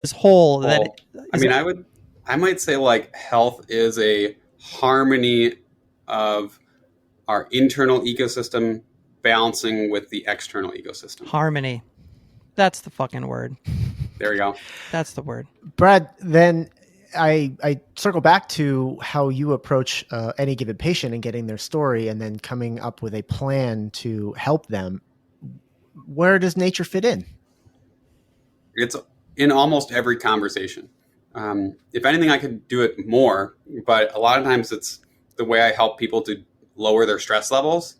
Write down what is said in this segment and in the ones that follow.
this whole that Well, I mean, I might say like health is a harmony of our internal ecosystem balancing with the external ecosystem. harmony. That's the fucking word. There you go. That's the word. Brad, then I circle back to how you approach any given patient and getting their story and then coming up with a plan to help them. Where does nature fit in? It's in almost every conversation. If anything, I could do it more, but a lot of times it's the way I help people to lower their stress levels.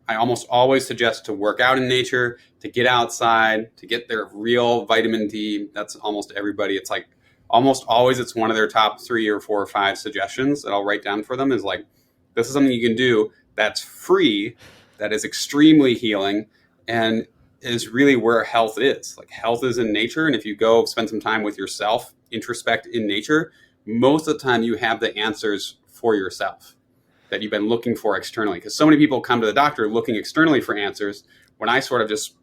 I almost always suggest to work out in nature, to get outside, to get their real vitamin D. That's almost everybody. It's like almost always it's one of their top 3 or 4 or 5 suggestions that I'll write down for them is like, this is something you can do that's free, that is extremely healing, and is really where health is. Like health is in nature. And if you go spend some time with yourself, introspect in nature, most of the time you have the answers for yourself that you've been looking for externally. Because so many people come to the doctor looking externally for answers. When I sort of just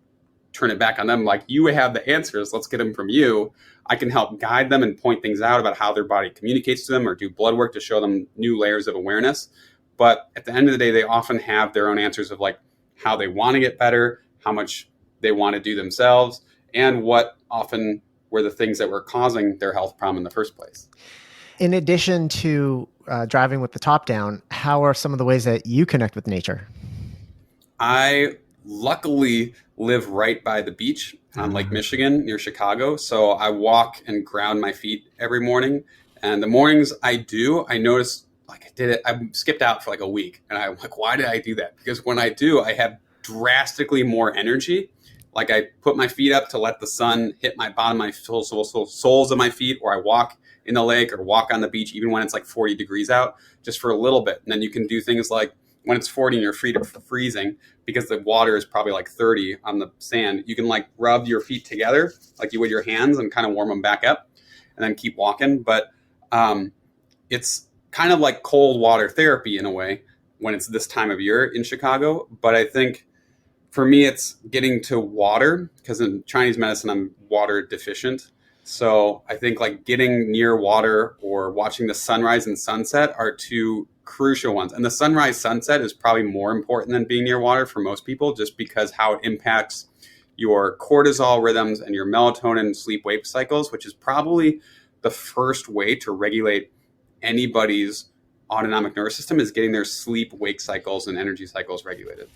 turn it back on them, like, you have the answers, let's get them from you. I can help guide them and point things out about how their body communicates to them or do blood work to show them new layers of awareness. But at the end of the day, they often have their own answers of like how they want to get better, how much they want to do themselves, and what often were the things that were causing their health problem in the first place. In addition to driving with the top down, how are some of the ways that you connect with nature? I luckily live right by the beach on Lake Michigan near Chicago. So I walk and ground my feet every morning. And the mornings I notice like I skipped out for like a week. And I'm like, why did I do that? Because when I do, I have drastically more energy. Like I put my feet up to let the sun hit my bottom, my soles of my feet, or I walk in the lake or walk on the beach, even when it's like 40 degrees out, just for a little bit. And then you can do things like when it's 40 and your feet are freezing because the water is probably like 30 on the sand, you can like rub your feet together like you would your hands and kind of warm them back up and then keep walking. But it's kind of like cold water therapy in a way when it's this time of year in Chicago. But I think for me, it's getting to water because in Chinese medicine, I'm water deficient. So I think like getting near water or watching the sunrise and sunset are two crucial ones. And the sunrise sunset is probably more important than being near water for most people, just because how it impacts your cortisol rhythms and your melatonin sleep wake cycles, which is probably the first way to regulate anybody's autonomic nervous system is getting their sleep wake cycles and energy cycles regulated,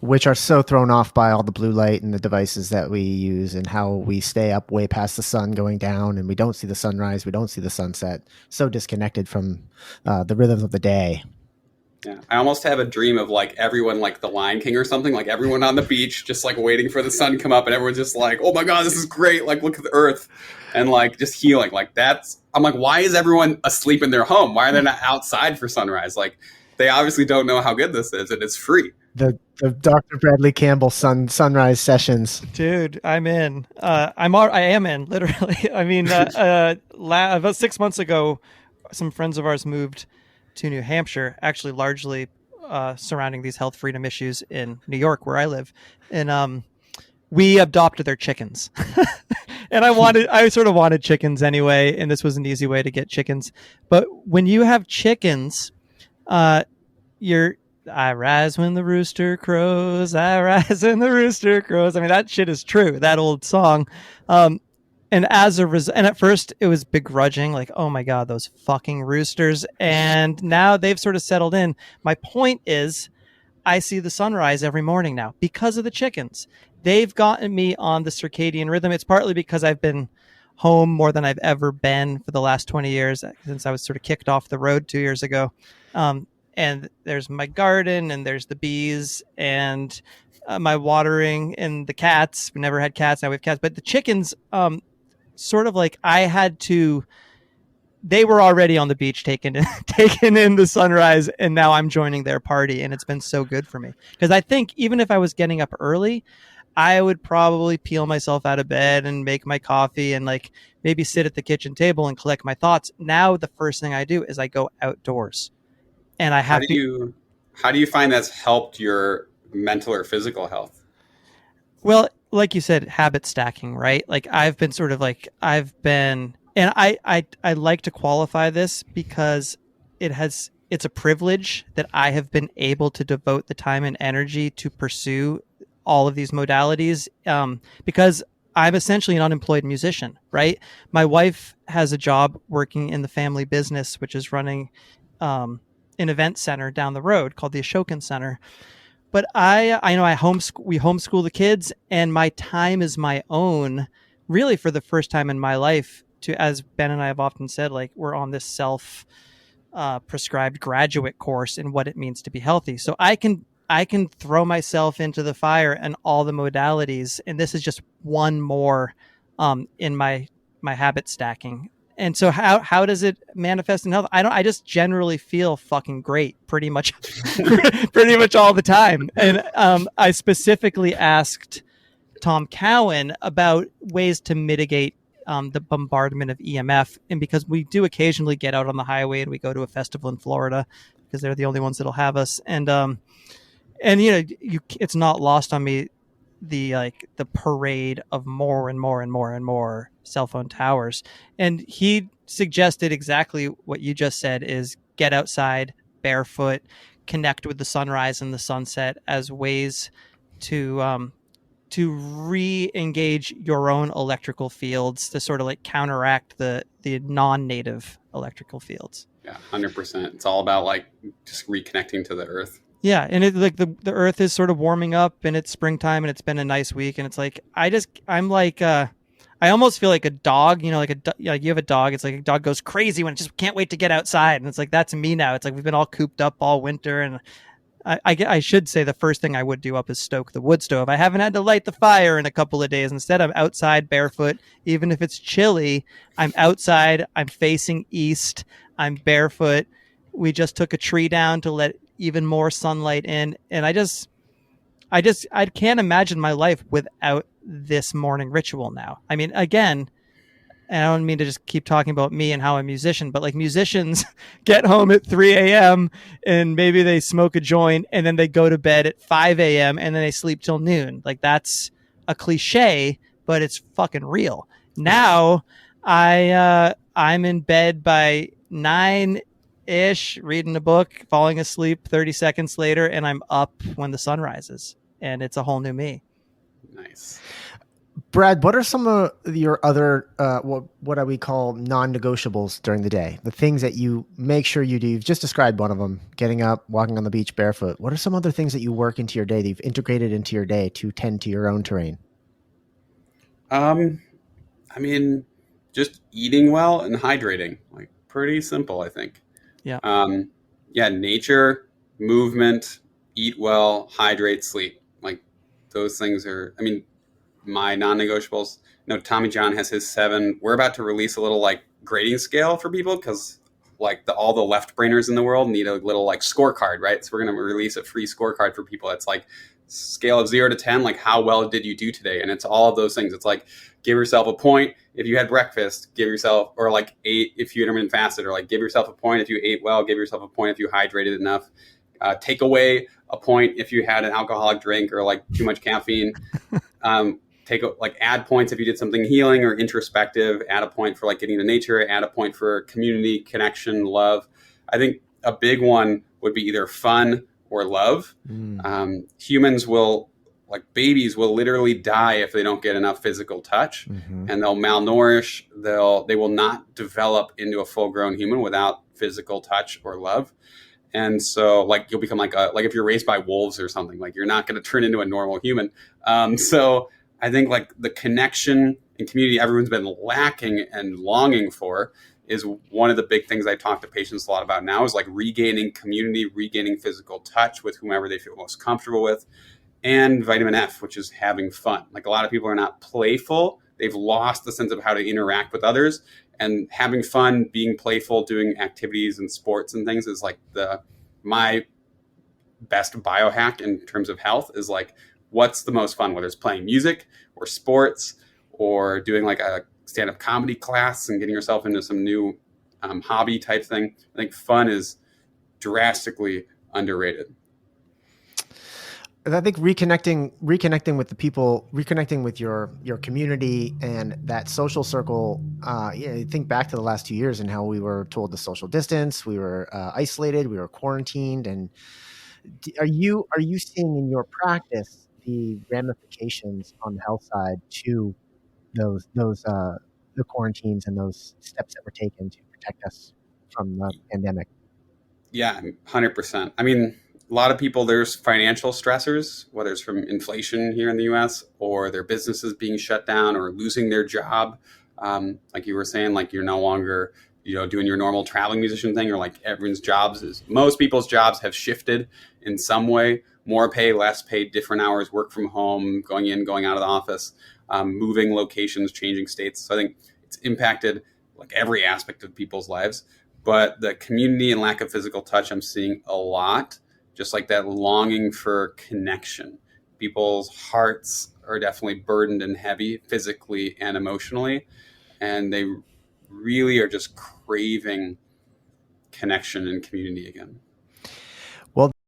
which are so thrown off by all the blue light and the devices that we use and how we stay up way past the sun going down and we don't see the sunrise, we don't see the sunset, so disconnected from the rhythms of the day. Yeah, I almost have a dream of like everyone like the Lion King or something, like everyone on the beach just like waiting for the sun to come up and everyone's just like, oh my God, this is great, like look at the earth, and like just healing. Like that's, I'm like, why is everyone asleep in their home? Why are they not outside for sunrise? Like they obviously don't know how good this is and it's free. The Dr. Bradley Campbell sunrise sessions. Dude, I'm in. I am in, literally. I mean, about 6 months ago, some friends of ours moved to New Hampshire, actually largely surrounding these health freedom issues in New York, where I live. And we adopted their chickens. And I sort of wanted chickens anyway, and this was an easy way to get chickens. But when you have chickens, I rise when the rooster crows, I rise when the rooster crows. I mean, that shit is true, that old song. And at first it was begrudging, like, oh my God, those fucking roosters. And now they've sort of settled in. My point is, I see the sunrise every morning now because of the chickens. They've gotten me on the circadian rhythm. It's partly because I've been home more than I've ever been for the last 20 years since I was sort of kicked off the road 2 years ago. And there's my garden and there's the bees and my watering and the cats. We never had cats. Now we have cats, but the chickens, sort of like they were already on the beach taking in the sunrise, and now I'm joining their party, and it's been so good for me. Because I think even if I was getting up early, I would probably peel myself out of bed and make my coffee and like maybe sit at the kitchen table and collect my thoughts. Now the first thing I do is I go outdoors, and I have How do you find that's helped your mental or physical health? Well, like you said, habit stacking, right? Like and I like to qualify this because it's a privilege that I have been able to devote the time and energy to pursue all of these modalities, because I'm essentially an unemployed musician, right? My wife has a job working in the family business, which is running an event center down the road called the Ashokan Center. But I know we homeschool the kids, and my time is my own, really, for the first time in my life. To, as Ben and I have often said, like, we're on this self prescribed graduate course in what it means to be healthy. So I can throw myself into the fire and all the modalities, and this is just one more in my habit stacking. And so how does it manifest in health? I just generally feel fucking great pretty much pretty much all the time. And I specifically asked Tom Cowan about ways to mitigate the bombardment of EMF. And because we do occasionally get out on the highway and we go to a festival in Florida because they're the only ones that'll have us. And it's not lost on me the parade of more and more and more and more cell phone towers. And he suggested exactly what you just said, is get outside barefoot, connect with the sunrise and the sunset as ways to re-engage your own electrical fields, to sort of like counteract the non-native electrical fields. Yeah, 100%. It's all about like just reconnecting to the earth. Yeah, and it, like the earth is sort of warming up, and it's springtime, and it's been a nice week, and it's like I almost feel like a dog, like you have a dog. It's like a dog goes crazy when it just can't wait to get outside, and it's like that's me now. It's like we've been all cooped up all winter, and I should say the first thing I would do up is stoke the wood stove. I haven't had to light the fire in a couple of days. Instead, I'm outside barefoot, even if it's chilly. I'm outside. I'm facing east. I'm barefoot. We just took a tree down to let even more sunlight in, and I can't imagine my life without this morning ritual now. I mean, again, and I don't mean to just keep talking about me and how I'm a musician, but like musicians get home at 3 a.m. and maybe they smoke a joint, and then they go to bed at 5 a.m. and then they sleep till noon. Like, that's a cliche, but it's fucking real. Now I'm in bed by 9-ish, reading a book, falling asleep 30 seconds later, and I'm up when the sun rises, and it's a whole new me. Nice. Brad, what are some of your other, what I would call non-negotiables during the day? The things that you make sure you do. You've just described one of them, getting up, walking on the beach barefoot. What are some other things that you work into your day, that you've integrated into your day to tend to your own terrain? I mean, just eating well and hydrating. Like, pretty simple, I think. Yeah. Nature, movement, eat well, hydrate, sleep. Like, those things are, I mean, my non-negotiables. Tommy John has his 7. We're about to release a little like grading scale for people, because like all the left brainers in the world need a little like scorecard, right? So we're going to release a free scorecard for people. It's like scale of 0 to 10, like how well did you do today? And it's all of those things. It's like, give yourself a point if you had breakfast, give yourself, or like 8 if you intermittent fasted, or like give yourself a point if you ate well, give yourself a point if you hydrated enough. Take away a point if you had an alcoholic drink or like too much caffeine. Add points if you did something healing or introspective. Add a point for like getting to nature. Add a point for community, connection, love. I think a big one would be either fun or love. Humans will, like babies, will literally die if they don't get enough physical touch, and they'll malnourish. They will not develop into a full-grown human without physical touch or love. And so, like, you'll become like if you're raised by wolves or something, like you're not going to turn into a normal human. So I think like the connection and community everyone's been lacking and longing for is one of the big things I talk to patients a lot about now, is like regaining community, regaining physical touch with whomever they feel most comfortable with, and vitamin F, which is having fun. Like, a lot of people are not playful. They've lost the sense of how to interact with others, and having fun, being playful, doing activities and sports and things is like my best biohack in terms of health. Is like, what's the most fun, whether it's playing music or sports or doing like a stand-up comedy class and getting yourself into some new hobby type thing. I think fun is drastically underrated. I think reconnecting with the people, reconnecting with your community and that social circle. Think back to the last 2 years and how we were told to social distance, we were isolated, we were quarantined. And are you seeing in your practice the ramifications on the health side to those the quarantines and those steps that were taken to protect us from the pandemic? Yeah, 100%. I mean, a lot of people, there's financial stressors, whether it's from inflation here in the US or their businesses being shut down or losing their job. Like you were saying, like you're no longer, doing your normal traveling musician thing, or like most people's jobs have shifted in some way. More pay, less pay, different hours, work from home, going in, going out of the office, moving locations, changing states. So I think it's impacted like every aspect of people's lives. But the community and lack of physical touch, I'm seeing a lot, just like that longing for connection. People's hearts are definitely burdened and heavy physically and emotionally, and they really are just craving connection and community again. Well,